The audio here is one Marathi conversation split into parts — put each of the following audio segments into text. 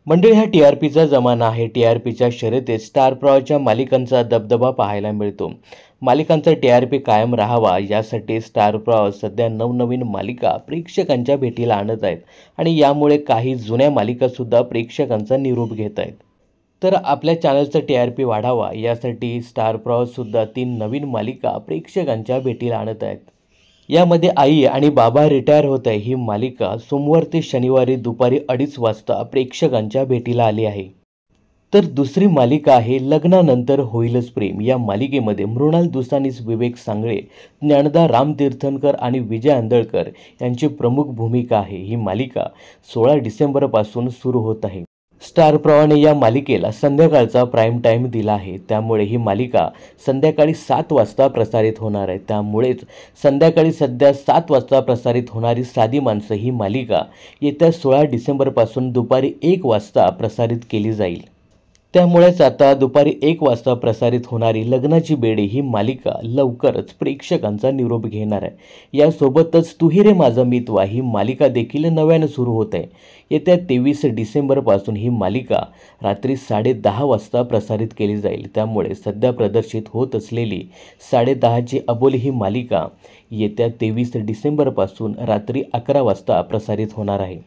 मंडळी, हा टी-आर-पीचा जमाना आहे. टी-आर-पीच्या शर्यतीत स्टार प्रवाहाच्या मालिकांचा दबदबा पाहायला मिळतो. मालिकांचा टी-आर-पी कायम राहावा यासाठी स्टार प्रवाह सध्या नवनवीन मालिका प्रेक्षकांच्या भेटीला आणत आहेत आणि यामुळे काही जुन्या मालिकासुद्धा प्रेक्षकांचा निरोप घेत आहेत. तर आपल्या चॅनलचा टी-आर-पी वाढावा यासाठी स्टार प्रवाहसुद्धा 3 नवीन मालिका प्रेक्षकांच्या भेटीला आणत आहेत. यामध्ये आई आणि बाबा रिटायर होत आहे ही मालिका सोमवार ते शनिवारी दुपारी 2:30 वाजता प्रेक्षकांच्या भेटीला आली आहे. तर दुसरी मालिका आहे लग्नानंतर होईलच प्रेम. या मालिकेमध्ये मृणाल दुसानीस, विवेक सांगळे, ज्ञानदा रामतीर्थनकर आणि विजय आंदळकर यांची प्रमुख भूमिका आहे. ही मालिका 16 डिसेंबरपासून सुरू होत आहे. स्टार प्रवाहाने या मालिकेला संध्याकाळचा प्राईम टाईम दिला आहे. त्यामुळे ही मालिका संध्याकाळी 7 वाजता प्रसारित होणार आहे. त्यामुळेच संध्याकाळी सध्या 7 वाजता प्रसारित होणारी साधी माणसं ही मालिका येत्या 16 डिसेंबरपासून दुपारी 1 वाजता प्रसारित केली जाईल. त्यामुळेच आता दुपारी 1 वाजता प्रसारित होणारी लग्नाची बेडी ही मालिका लवकरच प्रेक्षकांचा निरोप घेणार आहे. यासोबतच तू ही रे माझा मितवा ही मालिका देखील नव्यानं सुरू होत आहे. येत्या 23 डिसेंबरपासून ही मालिका रात्री 10:30 वाजता प्रसारित केली जाईल. त्यामुळे सध्या प्रदर्शित होत असलेली 10:30ची अबोली ही मालिका येत्या 23 डिसेंबरपासून रात्री 11 वाजता प्रसारित होणार आहे.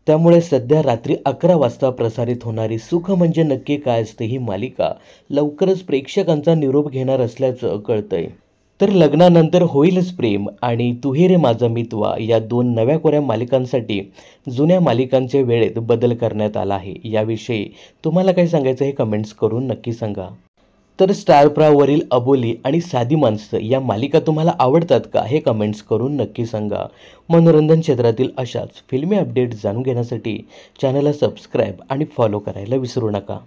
त्यामुळे सध्या रात्री 11 वाजता प्रसारित होणारी सुख म्हणजे नक्की काय असते ही मालिका लवकरच प्रेक्षकांचा निरोप घेणार असल्याचं कळतंय. तर लग्नानंतर होईलच प्रेम आणि तू ही रे माझा मितवा या 2 नव्या कोऱ्या मालिकांसाठी जुन्या मालिकांच्या वेळेत बदल करण्यात आला आहे. याविषयी तुम्हाला काय सांगायचं हे कमेंट्स करून नक्की सांगा. तर स्टार प्रवाहावरील अबोली आणि साधी माणसं या मालिका तुम्हाला आवडतात का हे कमेंट्स करून नक्की सांगा. मनोरंजन क्षेत्रातील अशाच फिल्मी अपडेट्स जाणून घेण्यासाठी चॅनलला सबस्क्राईब आणि फॉलो करायला विसरू नका.